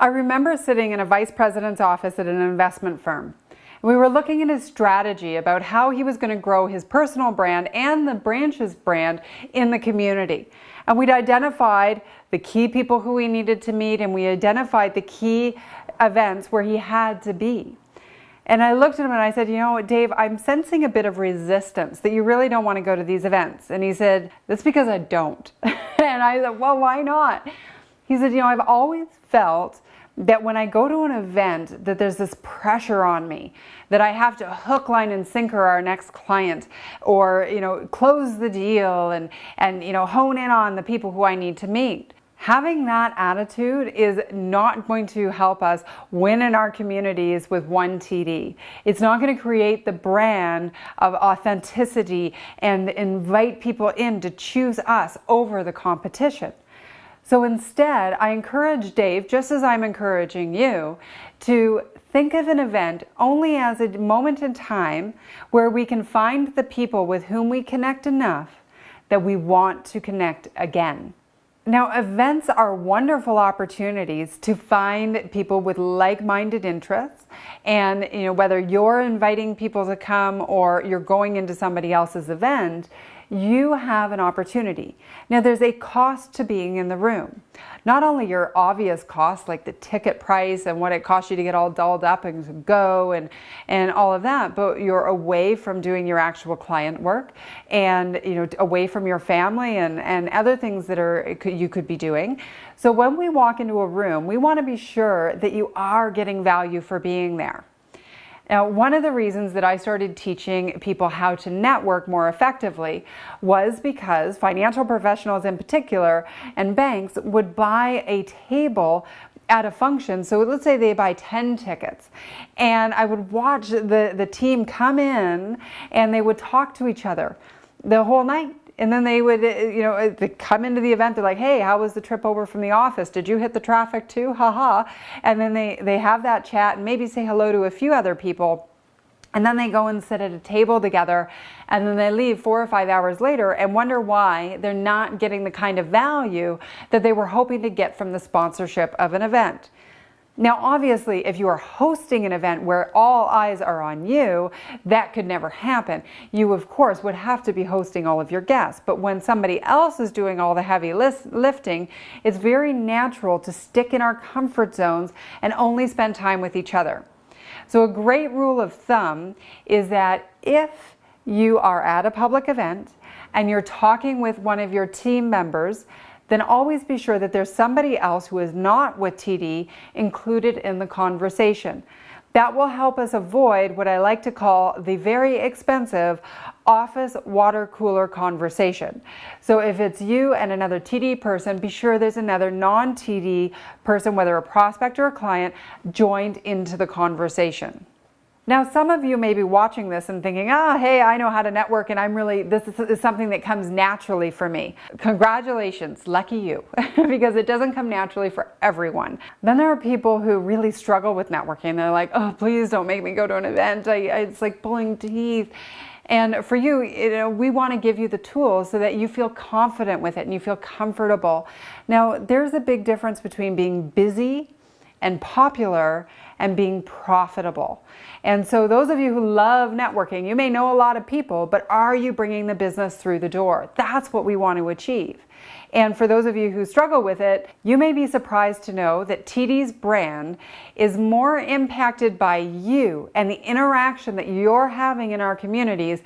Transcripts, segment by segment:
I remember sitting in a vice president's office at an investment firm. We were looking at his strategy about how he was going to grow his personal brand and the branch's brand in the community. And we'd identified the key people who we needed to meet, and we identified the key events where he had to be. And I looked at him and I said, you know, Dave, I'm sensing a bit of resistance that you really don't want to go to these events. And he said, that's because I don't. And I said, well, why not? He said, you know, I've always felt that when I go to an event that there's this pressure on me, that I have to hook, line, and sinker our next client, or, you know, close the deal and you know, hone in on the people who I need to meet. Having that attitude is not going to help us win in our communities with one TD. It's not going to create the brand of authenticity and invite people in to choose us over the competition. So instead, I encourage Dave, just as I'm encouraging you, to think of an event only as a moment in time where we can find the people with whom we connect enough that we want to connect again. Now, events are wonderful opportunities to find people with like-minded interests, and you know, whether you're inviting people to come or you're going into somebody else's event, you have an opportunity. Now, there's a cost to being in the room. Not only your obvious costs, like the ticket price and what it costs you to get all dolled up and go and all of that, but you're away from doing your actual client work, and you know, away from your family and other things that you could be doing. So when we walk into a room, we want to be sure that you are getting value for being there. Now, one of the reasons that I started teaching people how to network more effectively was because financial professionals in particular and banks would buy a table at a function. So let's say they buy 10 tickets, and I would watch the team come in and they would talk to each other the whole night. And then they would, you know, they come into the event, they're like, hey, how was the trip over from the office? Did you hit the traffic too? Haha. And then they have that chat and maybe say hello to a few other people. And then they go and sit at a table together, and then they leave 4 or 5 hours later and wonder why they're not getting the kind of value that they were hoping to get from the sponsorship of an event. Now, obviously, if you are hosting an event where all eyes are on you, that could never happen. You, of course, would have to be hosting all of your guests. But when somebody else is doing all the heavy lifting, it's very natural to stick in our comfort zones and only spend time with each other. So a great rule of thumb is that if you are at a public event and you're talking with one of your team members, then always be sure that there's somebody else who is not with TD included in the conversation. That will help us avoid what I like to call the very expensive office water cooler conversation. So if it's you and another TD person, be sure there's another non-TD person, whether a prospect or a client, joined into the conversation. Now, some of you may be watching this and thinking, hey, I know how to network, and this is something that comes naturally for me. Congratulations, lucky you, because it doesn't come naturally for everyone. Then there are people who really struggle with networking. They're like, oh, please don't make me go to an event. It's like pulling teeth. And for you, we want to give you the tools so that you feel confident with it and you feel comfortable. Now, there's a big difference between being busy and popular and being profitable. And so those of you who love networking, you may know a lot of people, but are you bringing the business through the door? That's what we want to achieve. And for those of you who struggle with it, you may be surprised to know that TD's brand is more impacted by you and the interaction that you're having in our communities.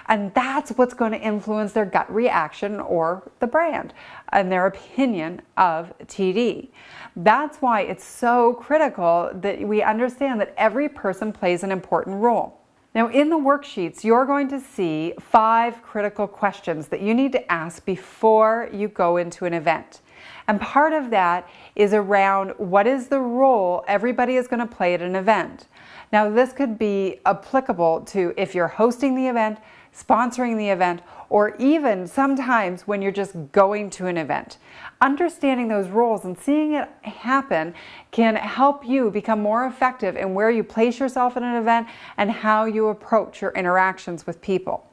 And that's what's going to influence their gut reaction or the brand and their opinion of TD. That's why it's so critical that we understand that every person plays an important role. Now, in the worksheets, you're going to see 5 critical questions that you need to ask before you go into an event. And part of that is around what is the role everybody is going to play at an event. Now, this could be applicable to if you're hosting the event, sponsoring the event, or even sometimes when you're just going to an event. Understanding those roles and seeing it happen can help you become more effective in where you place yourself in an event and how you approach your interactions with people.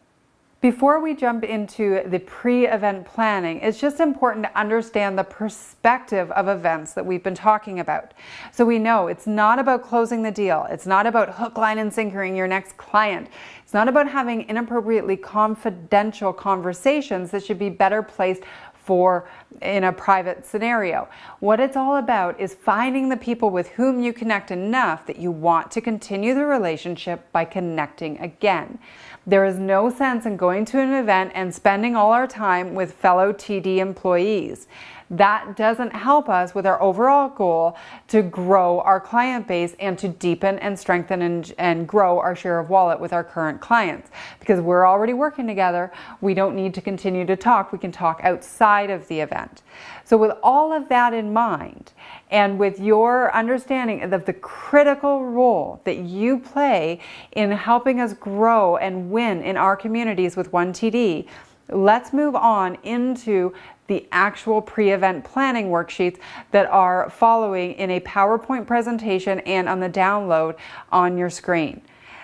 Before we jump into the pre-event planning, it's just important to understand the perspective of events that we've been talking about. So we know it's not about closing the deal. It's not about hook, line, and sinkering your next client. It's not about having inappropriately confidential conversations that should be better placed for in a private scenario. What it's all about is finding the people with whom you connect enough that you want to continue the relationship by connecting again. There is no sense in going to an event and spending all our time with fellow TD employees. That doesn't help us with our overall goal to grow our client base and to deepen and strengthen and grow our share of wallet with our current clients. Because we're already working together, we don't need to continue to talk. We can talk outside of the event. So with all of that in mind, and with your understanding of the critical role that you play in helping us grow and win in our communities with 1TD, let's move on into the actual pre-event planning worksheets that are following in a PowerPoint presentation and on the download on your screen.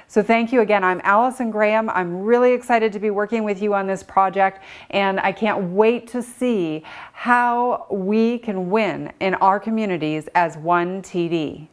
So thank you again. I'm Allison Graham. I'm really excited to be working with you on this project, and I can't wait to see how we can win in our communities as 1TD.